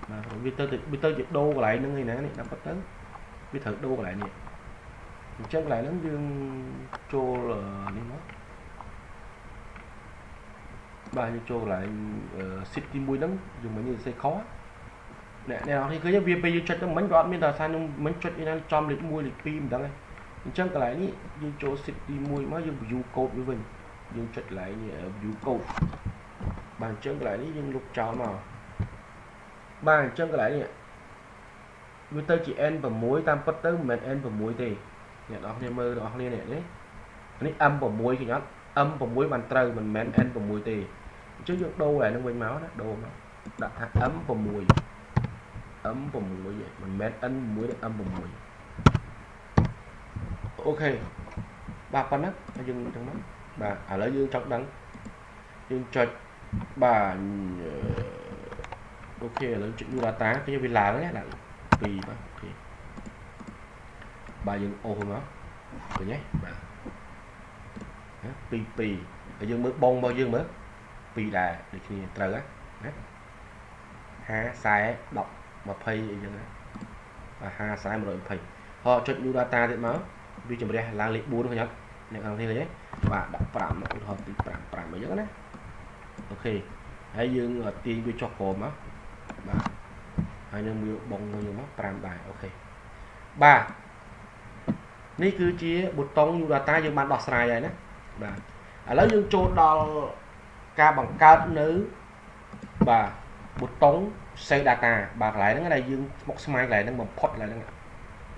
mà vì tơ dịp đô lại nữa người này đã có tới vì thật đô lại nè chân lại nó dương trô là đi nó bà như trô lại city mũi nắng dùng mấy như xây khó nè nào thì cứ việc bây giờ cho mấy gọn bên là sao nhưng mấy chuyện như này trong lịch mua lịch phim đó này chân cái lại ní như chỗ city mũi mới dùng view code với mình dùng chất lại như view code bàn chân cái lại ní dùng lục trào màu bàn chân cái lại nè với tới chị n và muối tam bất tới mình n và muối thì nè đó nên mơ đó nên này đấy này âm và muối thì nhá âm và muối bàn trời mình men n và muối thì chứ những đô lại nó quên máu đó đồ nó đặt ấm và mùi vậy mình men n muối để âm và mùi ok bà con á dừng trong đó bà ở lấy dương trong đắng dương cho bà ok lớn chuyện như là tá cái vì là đấy là vì bà dừng ô không đó rồi nhé bà pp ở dương mới bông bao dương mới vì là được gì trời á ha sai đọc mà pay dương và ha sai một đội pay họ chuyện như data thì máu vì chúng đây là lịch buôn thôi nhá này còn thế và đọc phạm nó hợp thì phạm mới nhớ đấy ok hãy dương ở tiền với cho cồn á bà hai mươi miêu bông nhiều mất làm bài ok ba ní cứ chia bút tông như là ta dương bạn đọc sai này nè bà lấy dương trôn đo ca bằng cao nữ bà bút tông xây data bà lại nó này dương một smile lại nó bằng pot lại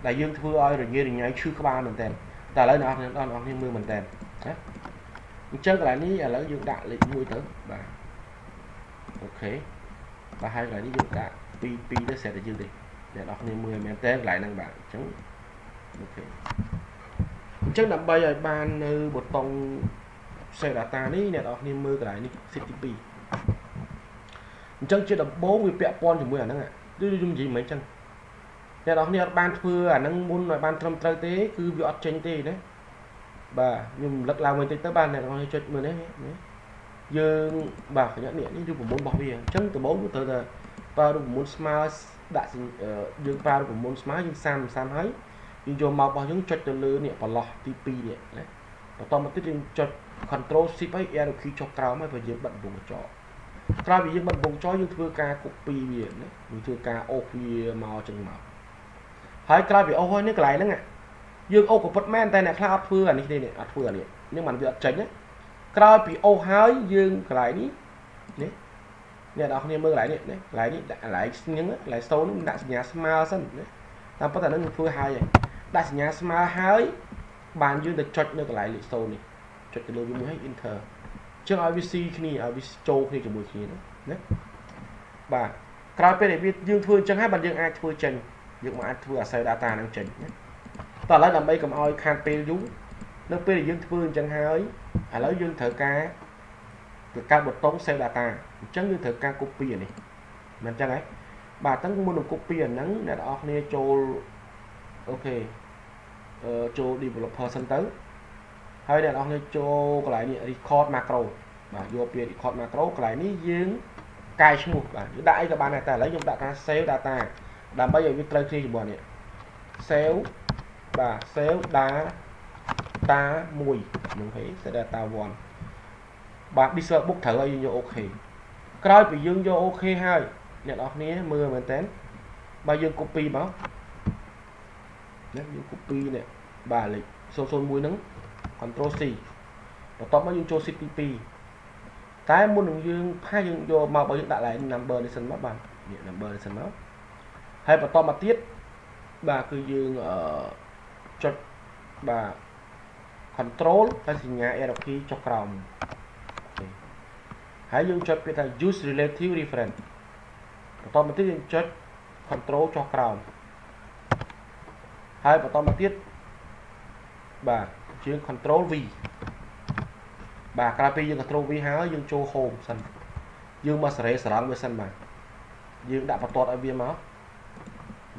là dương thưa ơi rồi như nhảy chưa có ba mình tên ta lấy nó như mưa mình tên chơi lại ní là lấy dương đại lịch nuôi tới bà ok và hai lại đi dùng cả pp nó sẽ là dương gì để đọc nên 10 men tên lại năng bảng chống ok chắc nằm bây giờ ban bột tông xe data ní nè đọc nên mưa lại đi ctp chân chưa đập 4 người pẹ pon thì mới ở năng ạ đưa gì mấy chân nè đọc nên ban thưa à năng muốn là ban trăm trai tế cứ bị ọt trên tê đấy bà nhưng lật lao mình tới ban này nó chơi mình đấy dương bà phải nhận điện như của môn bỏ về chân từ 4 từ giờ vào được môn smart đã dương vào được môn smart nhưng sam thấy nhưng cho màu bao những chất từ lư nè và lọ tp nè đấy và to một tiết cho control shift ấy er khi cho cao mới phải dương bận vùng cho cao vì dương bận vùng cho nhưng thưa ca copy biển đấy nhưng thưa ca ô khi màu chân màu hãy cao vì ô hơi nước lại nữa ạ dương ô của Batman tay này cloud thưa này đây này thưa này nhưng mà việc tránh ấy coi bị ô hái dương lại ní đấy nhà đọc nên mơ lại đấy lại đi lại những lại số nó đã nhà smart sân đấy ta có thể nó thua hai vậy đã nhà smart hái bàn dương được chọn được lại lịch số này chọn từ lưu hay inter trước IVC khi IVC châu khi cái buổi khi đấy bà coi để biết dương thua chẳng hai bàn dương ai thua chân dương mà ai thua ở sai data đang chỉnh tao lấy làm bây cầm oi can pe dú nó pe dương thua chẳng hai à lấy dương thợ ca từ ca bột tống xe data chẳng như thợ ca copy này mình chẳng ấy bà tấn muốn được copy ở nắng để đọc nè cho ok cho developer sân tới hay để đọc nè cho cái lại nè record macro bà vô phía record macro cái lại ní dương cài xuống và đại các bạn này ta lấy dùng data save data làm bây giờ với trade khi bọn này save bà save đá data 1 នឹងហេ set data 1 បាទ display book ត្រូវឲ្យយើងយក OK ក្រោយពីយើងយក OK ហើយអ្នកនរគ្នាមើលមែនតើបើយើង copy មកណាយើង copy នេះបាទលេខ001ហ្នឹង Ctrl C បន្ទាប់មកយើងចូល sheet ទី2តែមុននឹងយើងផាយើងយកមកបើយើងដាក់ line number នេះសិនមកបាទនេះ number នេះសិនមកហើយបន្តមកទៀតបាទគឺយើងចុចបាទ control ហើយសញ្ញា arrow key ចុចក្រោមហើយយើងចុចពាក្យថា use relative reference បន្តមកទៀតយើងចុច control ចុចក្រោមហើយបន្តមកទៀតបាទយើង control V បាទក្រោយពីយើង control V ហើយយើងចូល home សិនយើងមកសេរីសរងវាសិនបាទយើងដាក់បន្ទាត់ឲ្យវាមក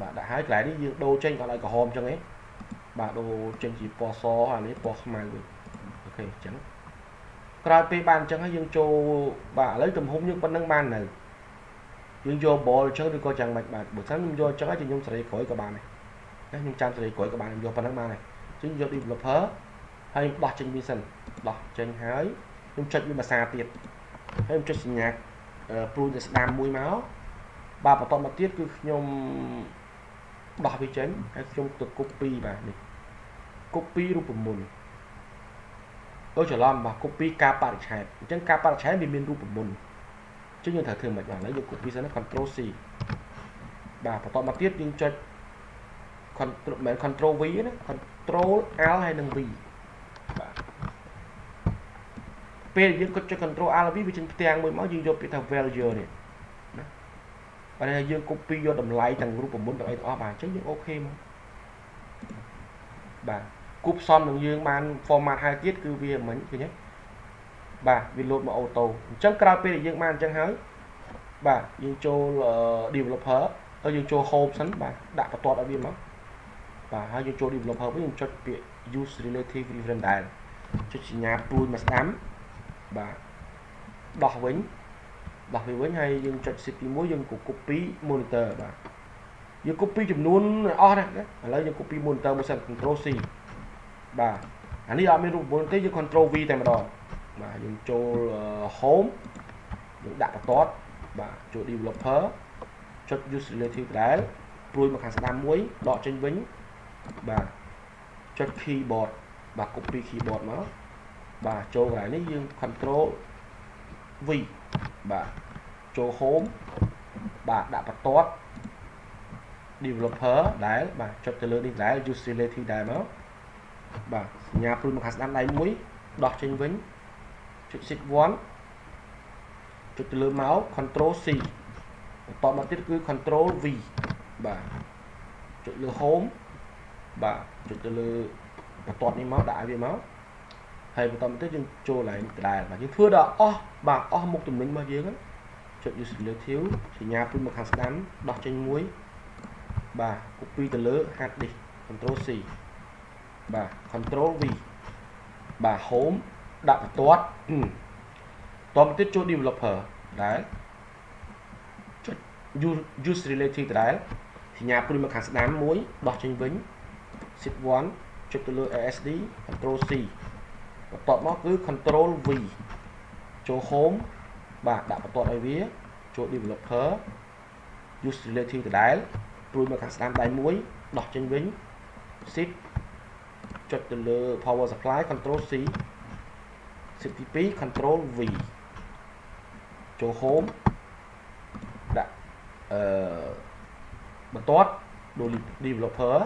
បាទដាក់ហើយកន្លែងនេះយើងដូរចេញគាត់ឲ្យក្រហមអញ្ចឹងឯងបាទដូរចេញជាពណ៌សអានេះពណ៌ខ្មៅវិញអូខេអញ្ចឹងក្រោយពេលបានអញ្ចឹងហើយយើងចូលបាទឥឡូវទំហំយើងប៉ុណ្ណឹងបាននៅយើងយក ball អញ្ចឹងឬក៏យ៉ាងម៉េចបាទបើសិនខ្ញុំយកអញ្ចឹងហើយខ្ញុំសេរីក្រោយក៏បានដែរណាខ្ញុំចាំសេរីក្រោយក៏បានខ្ញុំយកប៉ុណ្ណឹងបានដែរអញ្ចឹងយក developer ហើយខ្ញុំដោះចេញវាសិនដោះចេញហើយខ្ញុំចុចវាភាសាទៀតហើយខ្ញុំចុចសញ្ញាព្រួយទៅស្ដាមមួយមកបាទបន្តមកទៀតគឺខ្ញុំដោះវាចេញហើយខ្ញុំទៅ copy បាទនេះ copy រូបមន្តអូច្រឡំបាទ copy ការបរិច្ឆេទអញ្ចឹងការបរិច្ឆេទវាមានរូបមន្តអញ្ចឹងយើងត្រូវធ្វើមិនបាទឥឡូវយើង copy សិនណា Ctrl C បាទបន្តមកទៀតយើងចុច Ctrl V ណា Ctrl Alt ហើយនឹង V បាទពេលយើងកត់ចុច Ctrl Alt V វាចេញផ្ទាំងមួយមកយើងយកពាក្យថា value នេះណាបាទយើង copy យកតម្លៃទាំងរូបមន្តទាំងអីទាំងអស់បាទអញ្ចឹងយើង OK មកបាទគូផ្សំនឹងយើងបាន format ហើយទៀតគឺវាមិនឃើញទេបាទវា load មក auto អញ្ចឹងក្រោយពេលដែលយើងបានអញ្ចឹងហើយបាទយើងចូល developer ហើយយើងចូល home សិនបាទដាក់បន្ទាត់ឲ្យវាមកបាទហើយយើងចូល developer វិញយើងចុចពាក្យ use relative reference ដែរចុចសញ្ញាព្រួយមកស្ដាំបាទដោះវិញហើយយើងចុច sheet ទី1យើងក៏ copy monitor បាទយើង copy ចំនួនអស់ណាឥឡូវយើង copy monitor មួយសិន Ctrl C បាទអានេះអត់មានរូបមន្តទេយើង Ctrl V តែម្ដងបាទយើងចូល home យើងដាក់បន្ទាត់បាទចូល developer ចុច use relative ដែរព្រួយមកខាងស្ដាំមួយដកចេញវិញបាទចុច keyboard បាទ copy keyboard មកបាទចូលកន្លែងនេះយើង Ctrl V បាទចូល home បាទដាក់បន្ទាត់ developer ដែរបាទចុចទៅលើនេះដែរ use relative ដែរមកបាទសញ្ញាព្រួយមកខាងស្ដាំដៃមួយដោះចេញវិញចុច shift 1ចុចទៅលើមក Ctrl C បន្តមកទៀតគឺ Ctrl V បាទចុចលើ home បាទចុចទៅលើបន្ទាត់នេះមកដាក់ឲ្យវាមកហើយបន្តមកទៀតយើងចូលឡើងដែរបាទយើងធ្វើដល់អស់បាទអស់មុខទំនិញរបស់យើងចុច use relative សញ្ញាព្រួយមកខាងស្ដាំដោះចេញមួយបាទ copy ទៅលើ hard disk Ctrl C បាទ Ctrl V បាទ home ដាក់បន្ទាត់តមកទៀតចូល developer ដែរចុច use relative ដែរសញ្ញាព្រួយមកខាងស្ដាំមួយដោះចេញវិញ shift 1ចុចទៅលើ ASD Ctrl C បន្ទាប់មកគឺ Ctrl V ចូល home បាទដាក់បន្ទាត់ឲ្យវាចូល developer use relative ដែរព្រួយមកខាងស្ដាំដៃមួយដោះចេញវិញ shift ចុចទៅលើ power supply Ctrl C shift ទី2 Ctrl V ចូល home ដាក់បន្ទាត់ developer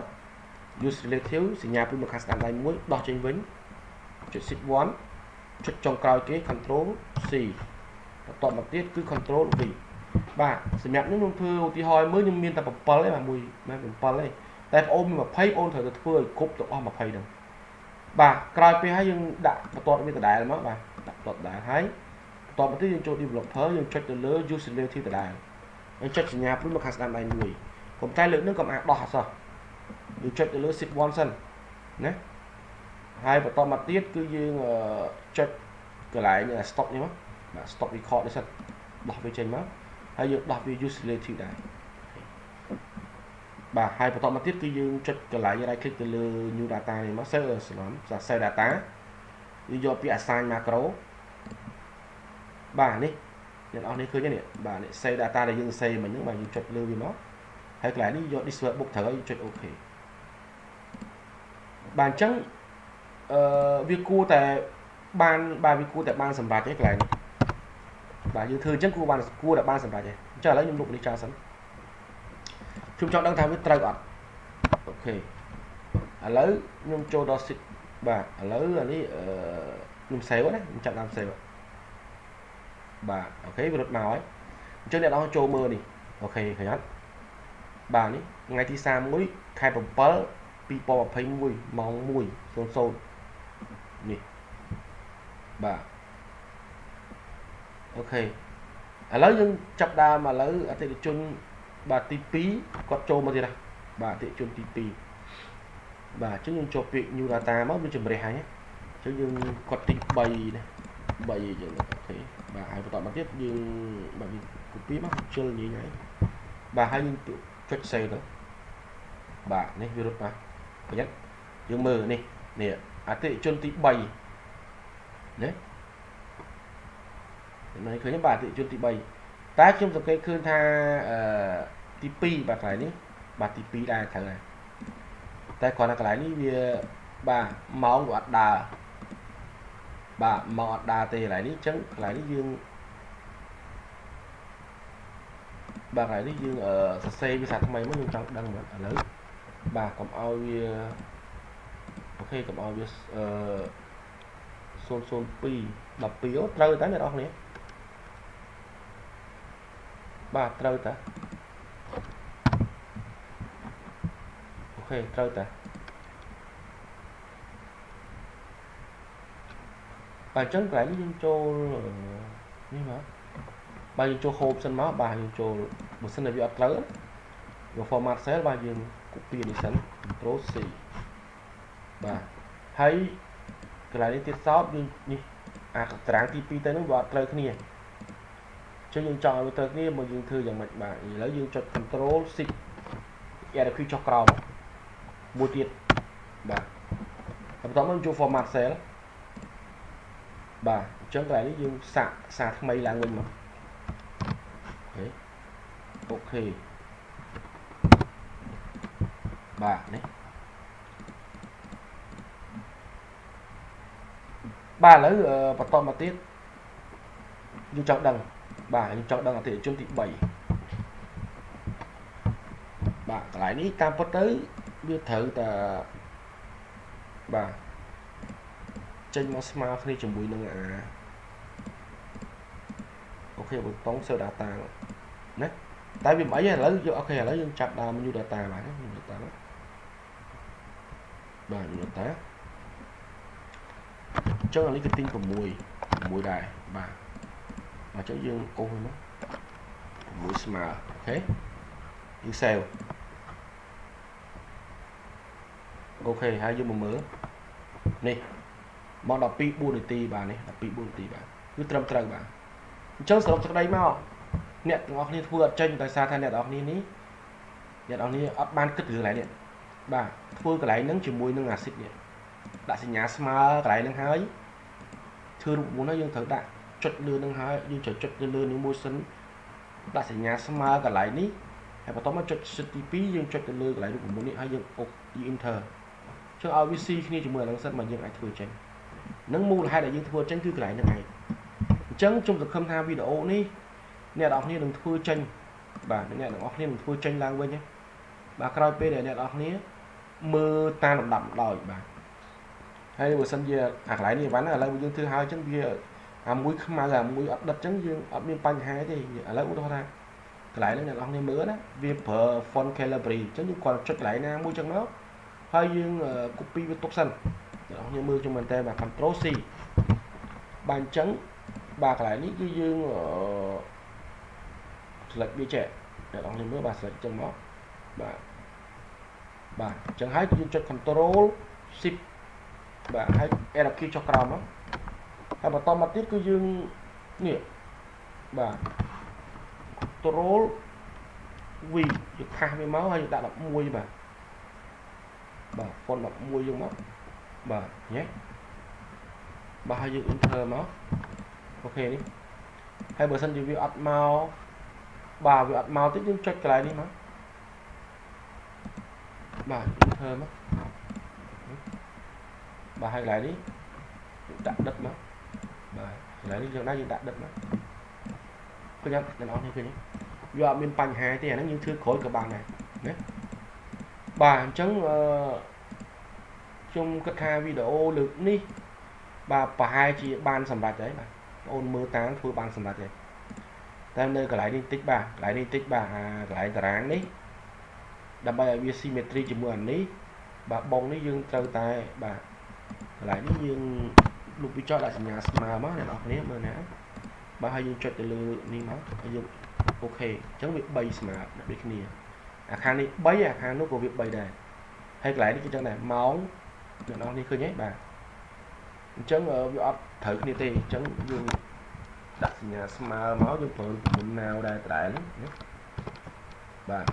use relative សញ្ញាព្រួយមកខាងស្ដាំដៃមួយដោះចេញវិញចុច shift 1ចុចចុងក្រោយគេ Ctrl C បន្ទាប់មកទៀតគឺ Ctrl V បាទសម្រាប់នេះខ្ញុំធ្វើឧទាហរណ៍មើលខ្ញុំមានតែ7ទេបាទមួយមិន7ទេតែបងអូនមាន20អូនត្រូវទៅធ្វើឲ្យគ្រប់ទៅអស់20ហ្នឹងបាទក្រោយពេលហើយយើងដាក់បន្ទាត់វាដដែលមកបាទដាក់បន្ទាត់ដដែលហើយបន្ទាប់មកទៀតយើងចូល developer យើងចុចទៅលើ use relative ដដែលយើងចុចសញ្ញាព្រួយមកខាងស្ដាំដៃមួយប៉ុន្តែលើកនេះកុំអាចដោះអត់សោះយើងចុចទៅលើ shift 1សិនណាហើយបន្តមកទៀតគឺយើងចុចកន្លែង stop នេះមកបាទ stop record នេះសិនដោះវាចេញមកហើយយើងដោះវា use relative ដែរ bà haiបន្តមកទៀតគឺយើងចុចកន្លែង right click ទៅលើ new data នេះមក save data យើងយកពាក្យ assign macro បាទនេះអ្នកនរនេះឃើញទេនេះបាទនេះ save data ដែលយើង save មិញហ្នឹងបាទយើងចុចលើវាមកហើយកន្លែងនេះយក this workbook ត្រូវឲ្យចុច OK បាទអញ្ចឹងវាគួរតែបានបាទវាគួរតែបានសម្រាប់ទេកន្លែងនេះបាទយើងធ្វើអញ្ចឹងគួរតែបានសម្រាប់ទេអញ្ចឹងឥឡូវខ្ញុំលុបនេះចោលសិនខ្ញុំចង់ដឹងថាវាត្រូវអត់អូខេឥឡូវខ្ញុំចូលដល់ sheet បាទឥឡូវអានេះខ្ញុំ save ណាខ្ញុំចាប់ដើម save បាទអូខេវារត់មកហើយអញ្ចឹងអ្នកនរចូលមើលនេះអូខេឃើញអត់បាទនេះថ្ងៃទី31ខែ7 2021ម៉ោង 1:00 នេះបាទអូខេឥឡូវយើងចាប់ដើមឥឡូវអតិថិជនបាទទី2គាត់ចូលមកទៀតណាបាទអតិថិជនទី2បាទអញ្ចឹងយើងចូលពាក្យ new data មកវាជំរះហើយអញ្ចឹងយើងគាត់ទី3ណា3អញ្ចឹងអូខេបាទហើយបន្តមកទៀតយើងបាទយើង copy មកជិលញីហើយបាទហើយយើងចុច save ទៅបាទនេះវារត់មកប្រយ័ត្នយើងមើលនេះអតិថិជនទី3ណានៅឃើញបាទអតិថិជនទី3តែខ្ញុំសង្កេតឃើញថាទី2បាទកន្លែងនេះបាទទី2ដែរត្រូវហើយតែគ្រាន់តែកន្លែងនេះវាបាទម៉ោងវាអត់ដើរបាទម៉ោងអត់ដើរទេកន្លែងនេះអញ្ចឹងកន្លែងនេះយើងបាទកន្លែងនេះយើងសរសេរភាសាថ្មីមកខ្ញុំចង់ដឹងមើលឥឡូវបាទកុំឲ្យវាអូខេកុំឲ្យវា002 12ត្រូវតែអ្នកនរគ្នាបាទត្រូវតាអូខេត្រូវតាបាទអញ្ចឹងកន្លែងនេះយើងចូលនេះមកបាទយើងចូល home សិនមកបាទយើងចូលបើសិនតែវាអត់ត្រូវយក format cell បាទយើង copy នេះសិន control C បាទហើយកន្លែងនេះទៀតសោតយើងនេះអាតារាងទី2ទៅនឹងវាអត់ត្រូវគ្នាអញ្ចឹងយើងចង់ឲ្យវាត្រូវគ្នាមកយើងធ្វើយ៉ាងម៉េចបាទឥឡូវយើងចុច control shift RQ ចុះក្រោមមួយទៀតបាទហើយបន្តមកចូល format cell បាទអញ្ចឹងកន្លែងនេះយើងសាកថ្មីឡើងវិញមកអូខេបាទនេះបាទឥឡូវបន្តមកទៀតយើងចង់ដឹងបាទយើងចង់ដឹងអតិថិជនទី3បាទកន្លែងនេះតាមពិតទៅវាត្រូវតែបាទចេញមកស្មើគ្នាជាមួយនឹងអូខេប៊ូតុង Save Data ណាតែវាមិនអីឥឡូវយកអូខេឥឡូវយើងចាប់ដើម New Data បាទ New Data បាទ New Data អញ្ចឹងអានេះគឺទី6ដែរបាទអញ្ចឹងយើងអូសមក6ស្មើអូខេយើង save អូខេហើយយើងមកមើលនេះមក12 4នាទីបាទនេះ12 4នាទីបាទគឺត្រឹមត្រូវបាទអញ្ចឹងសរុបសេចក្តីមកអ្នកទាំងអស់គ្នាធ្វើអត់ចេញដោយសារថាអ្នកទាំងអស់គ្នានេះអ្នកទាំងអស់គ្នាអត់បានគិតរឿងកន្លែងនេះបាទធ្វើកន្លែងហ្នឹងជាមួយនឹងអាស៊ីតនេះដាក់សញ្ញាស្មើកន្លែងហ្នឹងហើយធ្វើរូបមន្តហើយយើងត្រូវដាក់ចុចលើហ្នឹងហើយយើងចុចទៅលើនេះមួយសិនដាក់សញ្ញាស្មើកន្លែងនេះហើយបន្តមកចុចសិតទី2យើងចុចទៅលើកន្លែងរូបមន្តនេះហើយយើងអុក enter ចុចឲ្យវាស៊ីគ្នាជាមួយអាហ្នឹងសិនមកយើងអាចធ្វើចេញនឹងមូលហេតុដែលយើងធ្វើចេញគឺកន្លែងហ្នឹងឯងអញ្ចឹងខ្ញុំសង្ឃឹមថាវីដេអូនេះអ្នកនរគ្នានឹងធ្វើចេញបាទអ្នកនរគ្នានឹងធ្វើចេញឡើងវិញបាទក្រោយពេលដែលអ្នកនរគ្នាមើលតាមលំដាប់ដោយបាទហើយបើសិនជាអាកន្លែងនេះអីវ៉ាន់ឥឡូវយើងធ្វើហើយអញ្ចឹងវាអាមួយខ្មៅអាមួយអត់ដិតអញ្ចឹងយើងអត់មានបញ្ហាទេឥឡូវឧទាហរណ៍ថាកន្លែងនេះអ្នកនរគ្នាមើលណាវាប្រើ font calibri អញ្ចឹងយើងគាត់ចុចកន្លែងណាមួយអញ្ចឹងមកហើយយើង copy វាទុកសិនអ្នកនរគ្នាមើលខ្ញុំមែនតើបាទ control C បាទអញ្ចឹងបាទកន្លែងនេះគឺយើងselect វាចេះអ្នកនរគ្នាមើលបាទ select អញ្ចឹងមកបាទអញ្ចឹងហើយយើងចុច control shift បាទហើយ arrow key ចុះក្រោមមកហើយបន្តមកទៀតគឺយើងនេះបាទ control vìយើងខាស់វាមកហើយយើងដាក់11បាទបាទហ្វុន11យើងមកបាទញ៉េបាទហើយយើង enter មកអូខេនេះហើយបើសិនជាវាអត់មកបាទវាអត់មកទៀតយើងចុចកន្លែងនេះមកបាទ enter មកបាទហើយកន្លែងនេះដាក់ដិតមកបាទកន្លែងនេះយើងដាក់ដិតមកឃើញអត់អ្នកនរគ្នាឃើញវាអត់មានបញ្ហាទេអាហ្នឹងយើងធ្វើក្រោយក៏បានដែរណាបាទអញ្ចឹងខ្ញុំគិតថាវីដេអូលើកនេះបាទប្រហែលជាបានសម្រាប់ហើយបាទបងអូនមើលតាមធ្វើបានសម្រាប់ហើយតែនៅកន្លែងនេះតិចបាទកន្លែងនេះតិចបាទអាកន្លែងតារាងនេះដើម្បីឲ្យវា symmetry ជាមួយអានេះបាទបងនេះយើងត្រូវតែបាទកន្លែងនេះយើងលុបវាចោលដាក់សញ្ញាស្មើមកអ្នកនរគ្នាមើលណាបាទហើយយើងចុចទៅលើនេះមកហើយយើងអូខេអញ្ចឹងវា3ស្មើដូចគ្នាអាខាងនេះ3អាខាងនោះក៏វា3ដែរហើយកន្លែងនេះគឺចឹងដែរម៉ោងអ្នកនរគ្នាឃើញទេបាទអញ្ចឹងវាអត់ត្រូវគ្នាទេអញ្ចឹងយើងដាក់សញ្ញាស្មើមកយើងប្រើមុនណាវដែរដដែលណាបាទ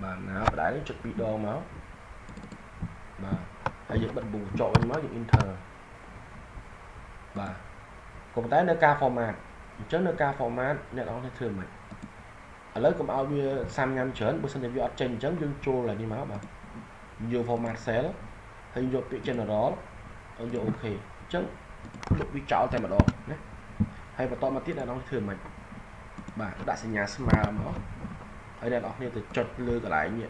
បាទណាវដដែលចុច2ដងមកបាទហើយយើងបិទប៊ូចោលវិញមកយើង enter បាទក៏ប៉ុន្តែនៅការ format អញ្ចឹងនៅការ format អ្នកនរគ្នាធ្វើមិនឥឡូវកុំឲ្យវាសាំញ៉ាំច្រើនបើសិនជាវាអត់ចេញអញ្ចឹងយើងចូលឡើងនេះមកបាទយក format cell ហើយយកពាក្យ general ហើយយក OK អញ្ចឹងលុបវាចោលតែម្ដងណាហើយបន្តមកទៀតអ្នកនរធ្វើមិនបាទដាក់សញ្ញាស្មើមកហើយអ្នកនរគ្នាទៅចុចលើកន្លែងនេះ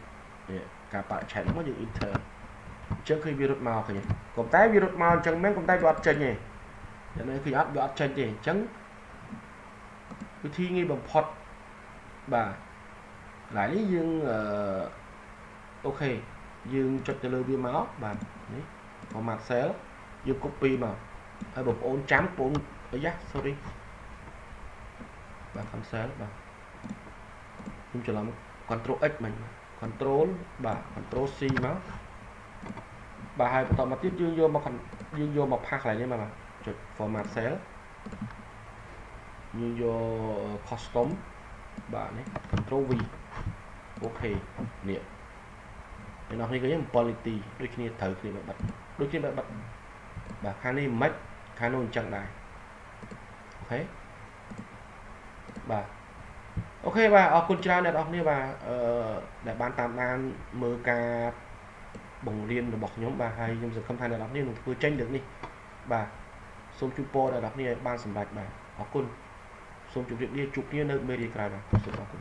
ការបរិច្ឆេទមកយើង enter អញ្ចឹងឃើញវារត់មកឃើញទេកុំតែវារត់មកអញ្ចឹងមែនកុំតែវាអត់ចេញទេអ្នកនេះឃើញអត់វាអត់ចេញទេអញ្ចឹងវិធីងាយបំផុតបាទកន្លែងនេះយើងអូខេយើងចុចទៅលើវាមកបាទនេះ format cell យើង copy មកហើយបងប្អូនចាំបងប្អូនអីយ៉ា sorry បាទ cancel បាទខ្ញុំច្រឡំ control X មិញ control បាទ control C មកបាទហើយបន្តមកទៀតយើងយកមកផាសកន្លែងនេះមកបាទចុច format cell យើងយក custom បាទនេះ control V អូខេនេះអ្នកនរគ្នាឃើញ7នាទីដូចគ្នាត្រូវគ្នាបែបបិទដូចគ្នាបែបបិទបាទខាងនេះមិនខាងនោះអញ្ចឹងដែរអូខេបាទអូខេបាទអរគុណច្រើនអ្នកនរគ្នាបាទដែលបានតាមដានមើលការបង្រៀនរបស់ខ្ញុំបាទហើយខ្ញុំសង្ឃឹមថាអ្នកនរគ្នានឹងធ្វើចេញលើកនេះបាទសូមជូនពរដល់អ្នកនរគ្នាឲ្យបានសម្រេចបាទអរគុណសូមជម្រាបលាជួបគ្នានៅមេរៀនក្រោយបាទសូមអរគុណ